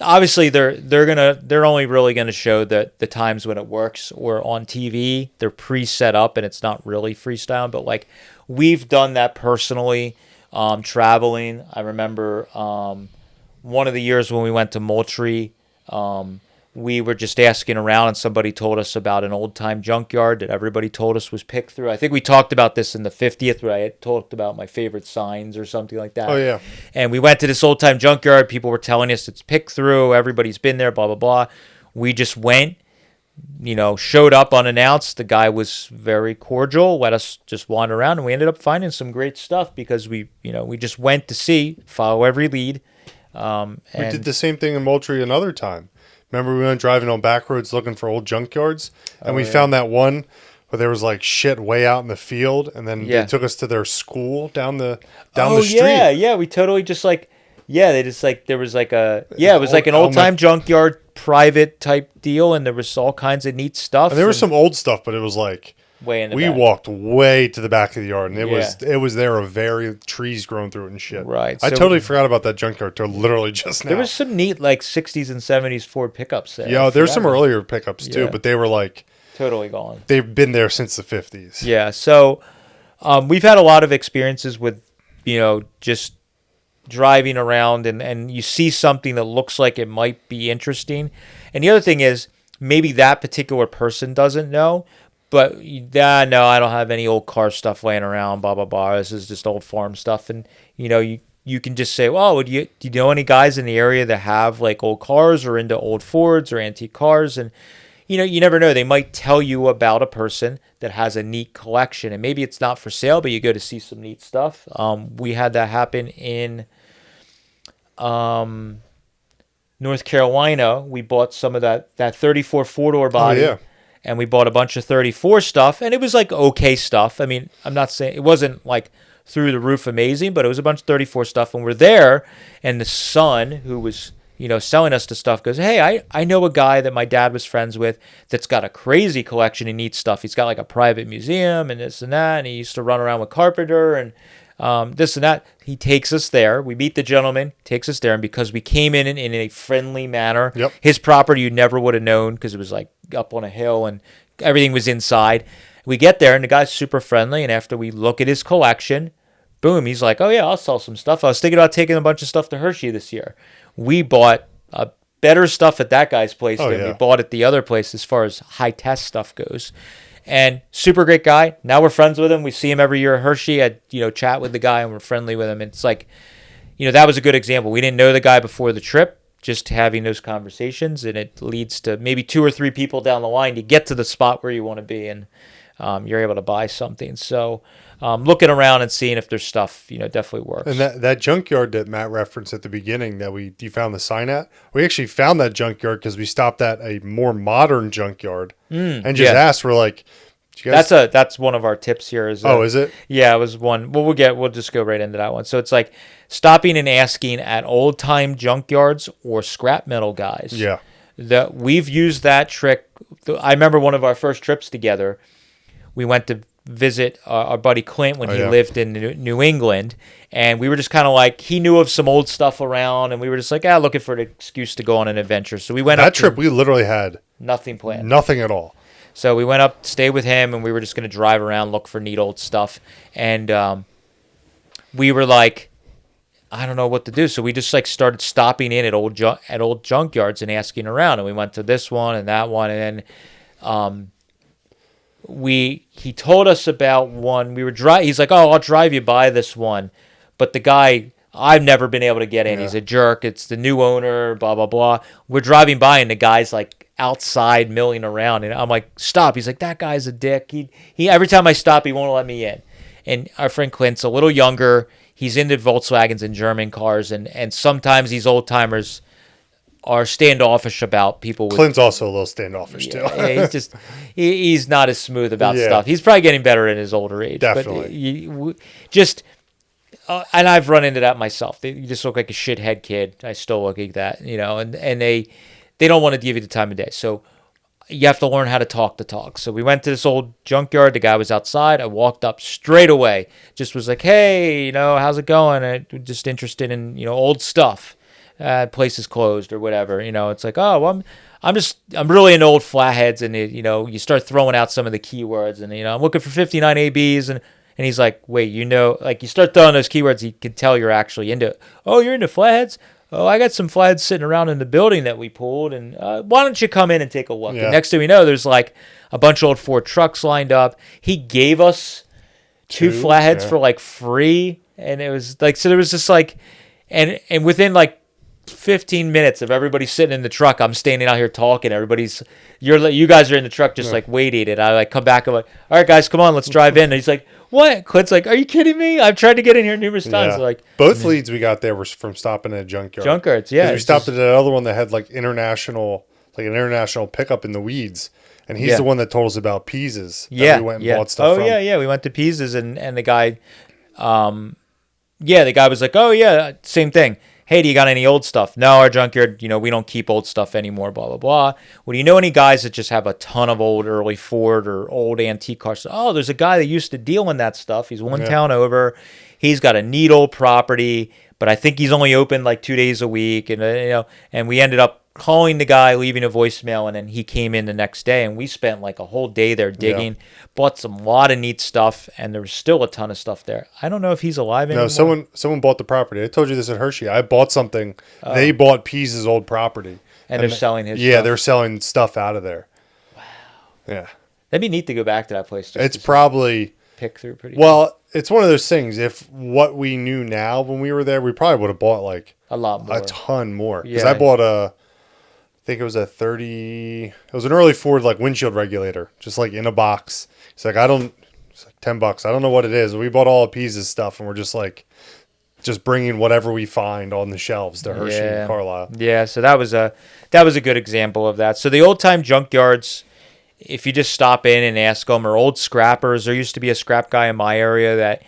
Obviously, they're only really gonna show the times when it works, or on TV they're pre-set up and it's not really freestyle. But like we've done that personally, traveling. I remember one of the years when we went to Moultrie, we were just asking around and somebody told us about an old time junkyard that everybody told us was picked through. I think we talked about this in the 50th where I had talked about my favorite signs or something like that. Oh, yeah. And we went to this old time junkyard. People were telling us it's picked through. Everybody's been there, blah, blah, blah. We just went, showed up unannounced. The guy was very cordial, let us just wander around, and we ended up finding some great stuff because we just went to see, follow every lead. We did the same thing in Moultrie another time. Remember we went driving on back roads looking for old junkyards, and we found that one where there was like shit way out in the field, and then they took us to their school down the street. Yeah, we totally just they just there was it was like an old time junkyard private type deal, and there was all kinds of neat stuff. And there was some old stuff, but it was like way in the we back. Walked way to the back of the yard, and it was there a very trees growing through it and shit. Right. I totally forgot about that junkyard till literally just now. There was some neat 60s and 70s Ford pickups there. Yeah, there's some earlier pickups too, but they were totally gone. They've been there since the 50s. Yeah. So we've had a lot of experiences with just driving around and you see something that looks like it might be interesting. And the other thing is maybe that particular person doesn't know. But no, I don't have any old car stuff laying around, blah, blah, blah. This is just old farm stuff. And, you can just say, well, do you know any guys in the area that have old cars or into old Fords or antique cars? And, you never know. They might tell you about a person that has a neat collection. And maybe it's not for sale, but you go to see some neat stuff. We had that happen in North Carolina. We bought some of that 34 four-door body. Oh, yeah. And we bought a bunch of 34 stuff, and it was okay stuff. I mean, I'm not saying it wasn't through the roof amazing, but it was a bunch of 34 stuff. And we're there, and the son who was selling us the stuff goes, hey, I know a guy that my dad was friends with that's got a crazy collection of neat stuff. He's got a private museum and this and that, and he used to run around with Carpenter and this and that. He takes us there. We meet the gentleman, takes us there, and because we came in a friendly manner, his property you never would have known because it was up on a hill and everything was inside. We get there and the guy's super friendly, and after we look at his collection, boom, he's like, oh yeah, I'll sell some stuff. I was thinking about taking a bunch of stuff to Hershey this year. We bought better stuff at that guy's place than we bought at the other place as far as high test stuff goes. And super great guy. Now we're friends with him. We see him every year at Hershey. I chat with the guy and we're friendly with him. It's that was a good example. We didn't know the guy before the trip. Just having those conversations, and it leads to maybe 2 or 3 people down the line to get to the spot where you want to be. And you're able to buy something. So looking around and seeing if there's stuff, definitely works. And that junkyard that Matt referenced at the beginning that you found the sign at, we actually found that junkyard because we stopped at a more modern junkyard and just asked. We're like, you guys... that's one of our tips here. Is it? Yeah, it was one. Well, we'll just go right into that one. So it's like stopping and asking at old time junkyards or scrap metal guys. Yeah, that we've used that trick. I remember one of our first trips together. We went to visit our buddy Clint when he lived in New England, and we were just kind of like, he knew of some old stuff around, and we were just like, looking for an excuse to go on an adventure. So we went that trip. We literally had nothing planned, nothing at all. So we went up, stayed with him, and we were just going to drive around, look for neat old stuff, and we were like, I don't know what to do. So we just like started stopping in at old junkyards and asking around, and we went to this one and that one, and then he told us about one. He's like, I'll drive you by this one, but the guy, I've never been able to get in. He's a jerk. It's the new owner, blah blah blah. We're driving by and the guy's like outside milling around, and I'm like, stop. He's like, that guy's a dick. He every time I stop, he won't let me in. And our friend Clint's a little younger. He's into Volkswagens and German cars, and sometimes these old timers are standoffish about people. Clint's also a little standoffish too. Yeah, he's not as smooth about stuff. He's probably getting better in his older age. Definitely. And I've run into that myself. You just look like a shithead kid. I still look like that, and they don't want to give you the time of day. So you have to learn how to talk the talk. So we went to this old junkyard. The guy was outside. I walked up straight away. Just was like, hey, how's it going? I'm just interested in, old stuff. Place is closed or whatever. It's like, well, I'm really into old flatheads, and you start throwing out some of the keywords, and I'm looking for 59 ABs, and he's like, wait, like you start throwing those keywords, he can tell you're actually into it. Oh, you're into flatheads? Oh, I got some flatheads sitting around in the building that we pulled, and why don't you come in and take a look? Yeah. And next thing we know, there's like a bunch of old Ford trucks lined up. He gave us two flatheads for like free, and it was like, so there was just like, and within like 15 minutes of everybody sitting in the truck, I'm standing out here talking. You guys are in the truck just like waiting, and I like come back. I'm like, all right, guys, come on, let's drive in. And he's like, what? Clint's like, are you kidding me? I've tried to get in here numerous times. So like both leads we got there were from stopping at a junkyard. Junkyards, yeah. We stopped at another one that had like an international pickup in the weeds, and he's the one that told us about Pisa's. We went and bought stuff from. Yeah. We went to Pisa's, and the guy, the guy was like, oh yeah, same thing. Hey, do you got any old stuff? No, our junkyard, we don't keep old stuff anymore, blah, blah, blah. Well, do you know any guys that just have a ton of old early Ford or old antique cars? Oh, there's a guy that used to deal in that stuff. He's one town over. He's got a neat old property, but I think he's only open like 2 days a week. And, and we ended up calling the guy, leaving a voicemail, and then he came in the next day, and we spent like a whole day there digging, bought lot of neat stuff, and there was still a ton of stuff there. I don't know if he's alive anymore. No, someone bought the property. I told you this at Hershey. I bought something. They bought Pisa's old property. And they're selling his stuff? Yeah, they're selling stuff out of there. Wow. Yeah. That'd be neat to go back to that place. It's probably... Pick through pretty well, it's one of those things. If what we knew now when we were there, we probably would have bought like... a lot more. A ton more. Because I bought I think it was it was an early Ford like windshield regulator, just like in a box. It's like it's like $10. I don't know what it is. We bought all of Pisa's stuff, and we're just bringing whatever we find on the shelves to Hershey and Carlisle. Yeah, so that was a good example of that. So the old time junkyards, if you just stop in and ask them, are old scrappers. There used to be a scrap guy in my area that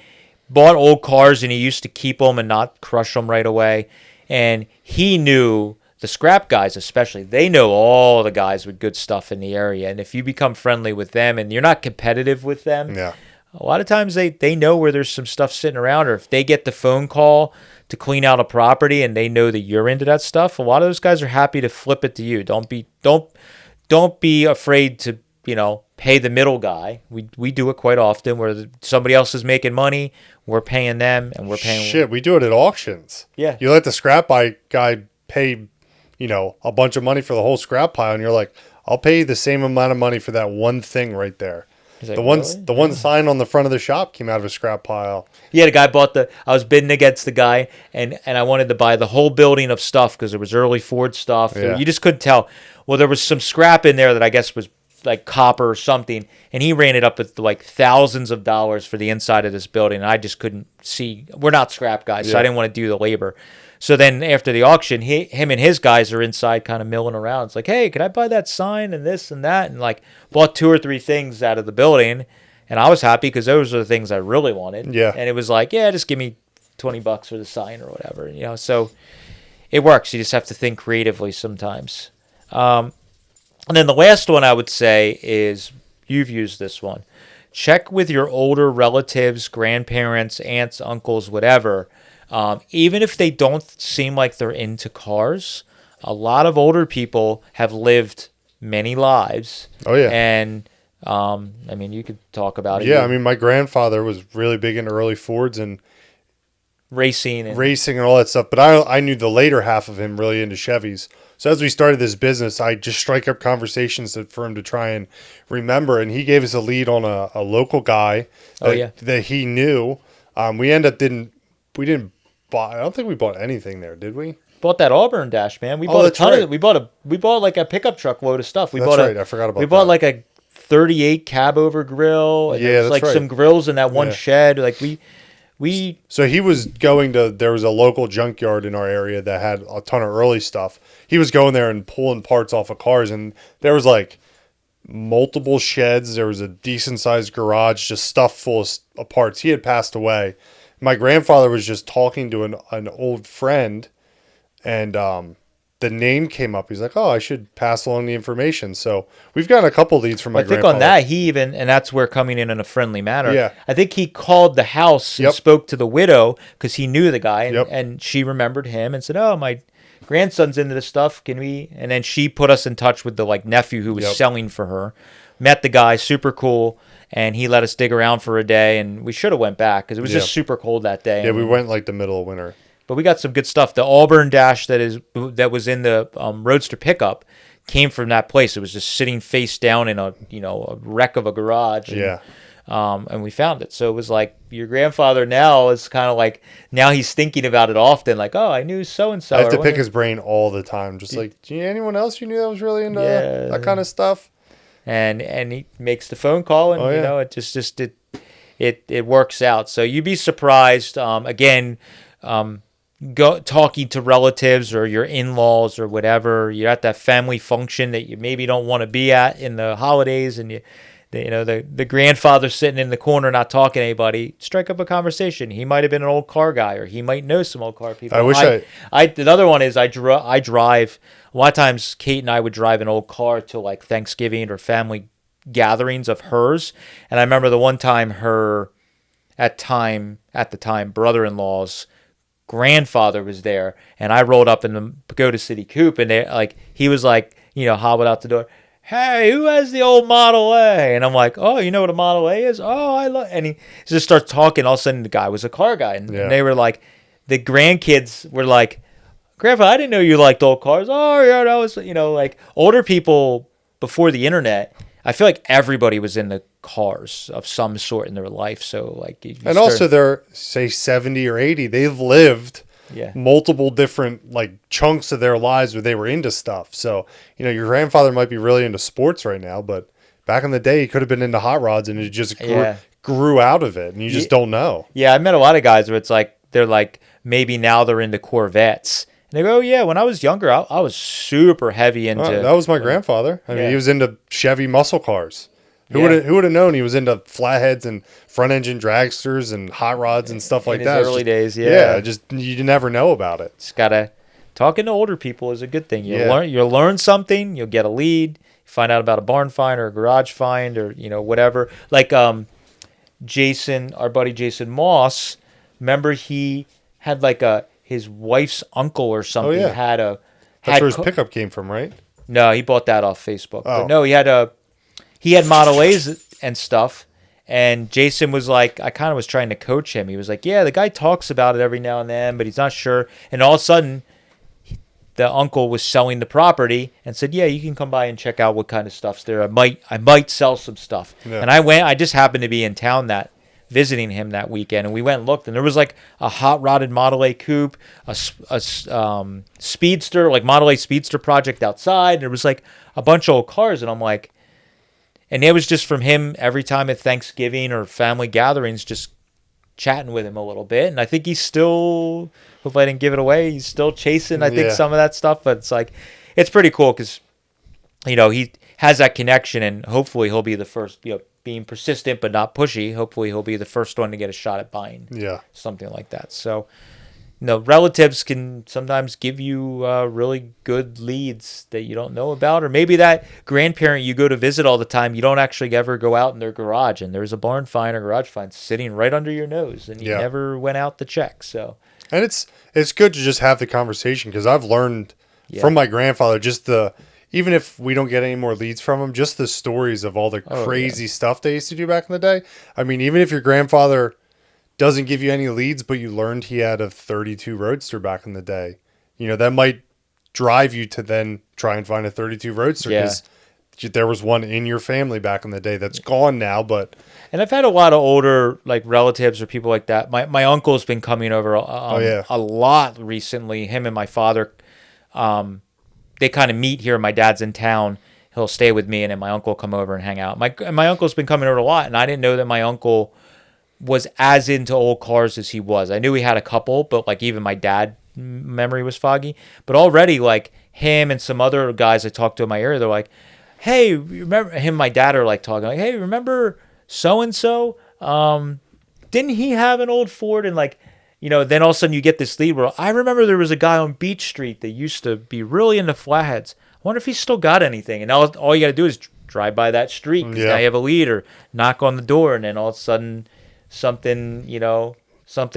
bought old cars, and he used to keep them and not crush them right away. And he knew. The scrap guys especially, they know all the guys with good stuff in the area. And if you become friendly with them and you're not competitive with them, a lot of times they know where there's some stuff sitting around. Or if they get the phone call to clean out a property and they know that you're into that stuff, a lot of those guys are happy to flip it to you. Don't be afraid to, pay the middle guy. We do it quite often where somebody else is making money, we're paying them, and we're paying... Shit, we do it at auctions. Yeah. You let the scrap guy pay... a bunch of money for the whole scrap pile, and you're like, I'll pay you the same amount of money for that one thing right there. Like, the one sign on the front of the shop came out of a scrap pile. Yeah, the guy I was bidding against the guy, and I wanted to buy the whole building of stuff because it was early Ford stuff. Yeah. You just couldn't tell. Well, there was some scrap in there that I guess was like copper or something, and he ran it up with like thousands of dollars for the inside of this building, and I just couldn't see. We're not scrap guys, so I didn't want to do the labor. So then after the auction, him and his guys are inside kind of milling around. It's like, hey, can I buy that sign and this and that? And like bought 2 or 3 things out of the building, and I was happy because those are the things I really wanted. Yeah. And it was like, yeah, just give me $20 for the sign or whatever, you know. So it works. You just have to think creatively sometimes. And then the last one I would say is, you've used this one. Check with your older relatives, grandparents, aunts, uncles, whatever. Even if they don't seem like they're into cars, a lot of older people have lived many lives. Oh, yeah. And, I mean, you could talk about it. Yeah, I mean, my grandfather was really big into early Fords and racing and all that stuff. But I knew the later half of him really into Chevys. So as we started this business, I just strike up conversations for him to try and remember. And he gave us a lead on a local guy that he knew. We we didn't buy. I don't think we bought anything there, did we? Bought that Auburn dash, man. We bought a ton of it. We bought like a pickup truck load of stuff. That's right. I forgot about that. We bought like a 38 cab over grill. And there was like some grills in that one shed. Like we. So he was there was a local junkyard in our area that had a ton of early stuff. He was going there and pulling parts off of cars, and there was like multiple sheds. There was a decent sized garage, just stuffed full of parts. He had passed away. My grandfather was just talking to an old friend, and the name came up. He's like, oh, I should pass along the information. So we've got a couple leads from my grandfather. I think on that, and that's where coming in a friendly manner. Yeah. I think he called the house and spoke to the widow because he knew the guy, and she remembered him and said, oh, my grandson's into this stuff. Can we? And then she put us in touch with the like nephew who was selling for her. Met the guy, super cool. And he let us dig around for a day, and we should have went back because it was just super cold that day. Yeah, we went like the middle of winter. But we got some good stuff. The Auburn dash that was in the Roadster pickup came from that place. It was just sitting face down in a wreck of a garage. And, and we found it. So it was like your grandfather now is kind of like, now he's thinking about it often. Like, oh, I knew so and so. I have to pick his brain all the time. Just like, anyone else you knew that was really into that kind of stuff? And he makes the phone call, and it works out. So you'd be surprised. Go talking to relatives or your in-laws or whatever. You're at that family function that you maybe don't want to be at in the holidays, and the grandfather sitting in the corner not talking to anybody. Strike up a conversation. He might have been an old car guy, or he might know some old car people. Another one is I drive. A lot of times Kate and I would drive an old car to like Thanksgiving or family gatherings of hers, and I remember the one time at the time brother-in-law's grandfather was there, and I rolled up in the Pagoda City Coupe, and he was like, hobbled out the door. Hey, who has the old Model A? And I'm like, oh, you know what a Model A is? Oh, I love. And he just starts talking. All of a sudden, the guy was a car guy, and they were like, the grandkids were like, Grandpa, I didn't know you liked old cars. Oh, yeah, that was, like older people before the internet. I feel like everybody was into cars of some sort in their life. So like, also they're say 70 or 80. They've lived multiple different like chunks of their lives where they were into stuff. So your grandfather might be really into sports right now, but back in the day he could have been into hot rods, and it just grew out of it, and you just don't know. Yeah, I met a lot of guys where it's like they're like maybe now they're into Corvettes. And they go, oh, yeah, when I was younger, I was super heavy into... that was my grandfather. I mean, he was into Chevy muscle cars. Who would have known he was into flatheads and front-engine dragsters and hot rods and stuff like that? In his early days, Yeah, just you never know about it. Just got to... Talking to older people is a good thing. You'll learn something. You'll get a lead. Find out about a barn find or a garage find or, whatever. Like Jason, our buddy Jason Moss, remember he had like his wife's uncle or something had a... That's where his pickup came from, right? No, he bought that off Facebook. Oh. But no, he had Model A's and stuff, and Jason was like, I kind of was trying to coach him. He was like, yeah, the guy talks about it every now and then, but he's not sure. And all of a sudden, the uncle was selling the property and said, yeah, you can come by and check out what kind of stuff's there. I might sell some stuff. Yeah. And I just happened to be in town visiting him that weekend, and we went and looked, and there was like a hot rodded Model A coupe, a speedster, like Model A speedster project outside, and there was like a bunch of old cars, and I'm like, And it was just from him every time at Thanksgiving or family gatherings, just chatting with him a little bit. And I think he's still, hopefully I didn't give it away, he's still chasing, I think, some of that stuff. But it's like, it's pretty cool because, you know, he has that connection, and hopefully he'll be the first, you know, being persistent but not pushy. Hopefully he'll be the first one to get a shot at buying something like that. So, you know, relatives can sometimes give you really good leads that you don't know about. Or maybe that grandparent you go to visit all the time, you don't actually ever go out in their garage, and there's a barn find or garage find sitting right under your nose, and you never went out to check. So, and it's good to just have the conversation, because I've learned from my grandfather just even if we don't get any more leads from him, just the stories of all the crazy stuff they used to do back in the day. I mean, even if your grandfather doesn't give you any leads, but you learned he had a 32 Roadster back in the day, you know, that might drive you to then try and find a 32 Roadster, because there was one in your family back in the day that's gone now. But and I've had a lot of older like relatives or people like that. My uncle's been coming over a lot recently. Him and my father, they kind of meet here. My dad's in town. He'll stay with me, and then my uncle will come over and hang out. My uncle's been coming over a lot, and I didn't know that my uncle was as into old cars as he was. I knew he had a couple, but like even my dad memory was foggy. But already like him and some other guys I talked to in my area, they're like, hey, remember him and my dad are like talking like, hey, remember so-and-so? Didn't he have an old Ford? And like, you know, then all of a sudden you get this lead where I remember there was a guy on Beach Street that used to be really into flatheads. I wonder if he's still got anything. And all you got to do is drive by that street, because now you have a lead, or knock on the door, and then all of a sudden something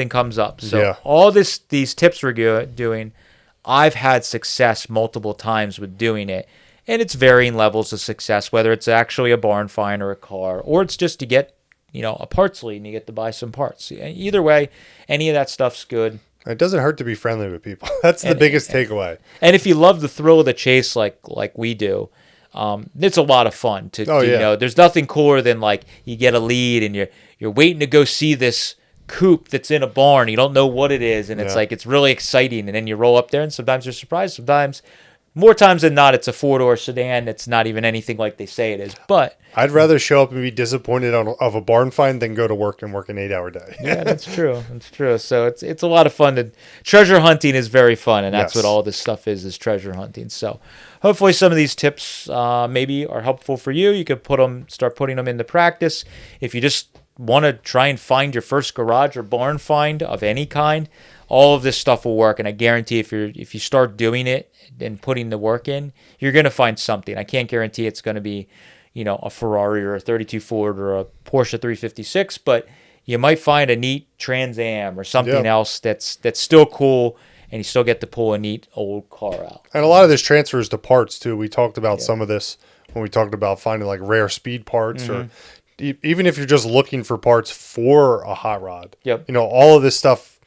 comes up. So all these tips we're doing, I've had success multiple times with doing it. And it's varying levels of success, whether it's actually a barn find or a car, or it's just to get, you know, a parts lead and you get to buy some parts. Either way, any of that stuff's good. It doesn't hurt to be friendly with people. That's the biggest takeaway. And if you love the thrill of the chase like we do, it's a lot of fun to you know, there's nothing cooler than like you get a lead and you're waiting to go see this coupe that's in a barn. You don't know what it is, and it's like it's really exciting, and then you roll up there and sometimes you're surprised, sometimes more times than not, it's a four-door sedan. It's not even anything like they say it is. But I'd rather show up and be disappointed of a barn find than go to work and work an 8-hour day. Yeah, that's true. That's true. So it's a lot of fun. Treasure hunting is very fun, and that's what all this stuff is treasure hunting. So hopefully some of these tips maybe are helpful for you. You could start putting them into practice. If you just want to try and find your first garage or barn find of any kind, all of this stuff will work. And I guarantee if you start doing it and putting the work in, you're going to find something. I can't guarantee it's going to be, you know, a Ferrari or a 32 Ford or a Porsche 356, but you might find a neat Trans Am or something else that's still cool, and you still get to pull a neat old car out. And a lot of this transfers to parts too. We talked about some of this when we talked about finding like rare speed parts, or even if you're just looking for parts for a hot rod. You know, all of this stuff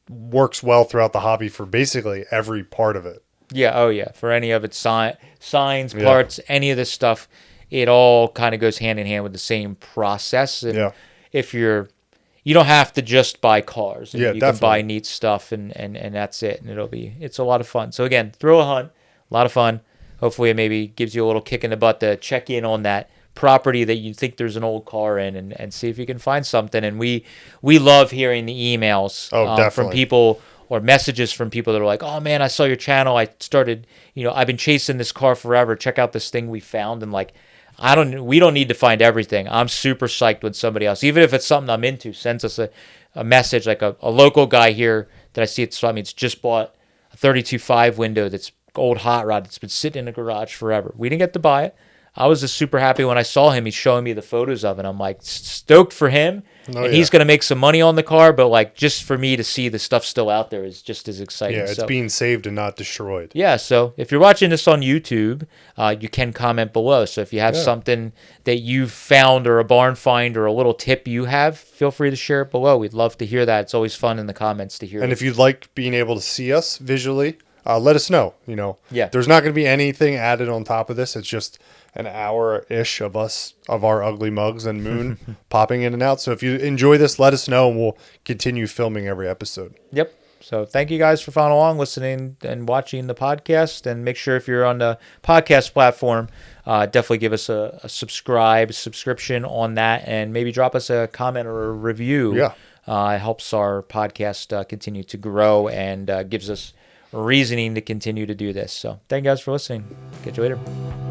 works well throughout the hobby for basically every part of it. Yeah, oh yeah. For any of its signs, parts, any of this stuff, it all kind of goes hand in hand with the same process. And if you don't have to just buy cars. You can buy neat stuff, and that's it. And it's a lot of fun. So again, thrill a hunt, a lot of fun. Hopefully it maybe gives you a little kick in the butt to check in on that property that you think there's an old car in, and see if you can find something. And we love hearing the emails from people, or messages from people that are like, oh man, I saw your channel. I started, you know, I've been chasing this car forever. Check out this thing we found. And like, we don't need to find everything. I'm super psyched when somebody else, even if it's something I'm into, sends us a message, like a local guy here that I see it's just bought a 32.5 window that's old hot rod. It's been sitting in a garage forever. We didn't get to buy it. I was just super happy when I saw him. He's showing me the photos of it. I'm like stoked for him. He's going to make some money on the car, but like just for me to see the stuff still out there is just as exciting. Yeah, it's being saved and not destroyed. Yeah, so if you're watching this on YouTube, you can comment below. So if you have something that you've found, or a barn find, or a little tip you have, feel free to share it below. We'd love to hear that. It's always fun in the comments to hear And if you'd like being able to see us visually, let us know. You know, there's not going to be anything added on top of this. It's just an hour-ish of us, of our ugly mugs and Moon popping in and out. So if you enjoy this, let us know, and we'll continue filming every episode. Yep. So thank you guys for following along, listening, and watching the podcast. And make sure if you're on the podcast platform, definitely give us a subscription on that, and maybe drop us a comment or a review. Yeah. It helps our podcast continue to grow and gives us reasoning to continue to do this. So thank you guys for listening. Catch you later.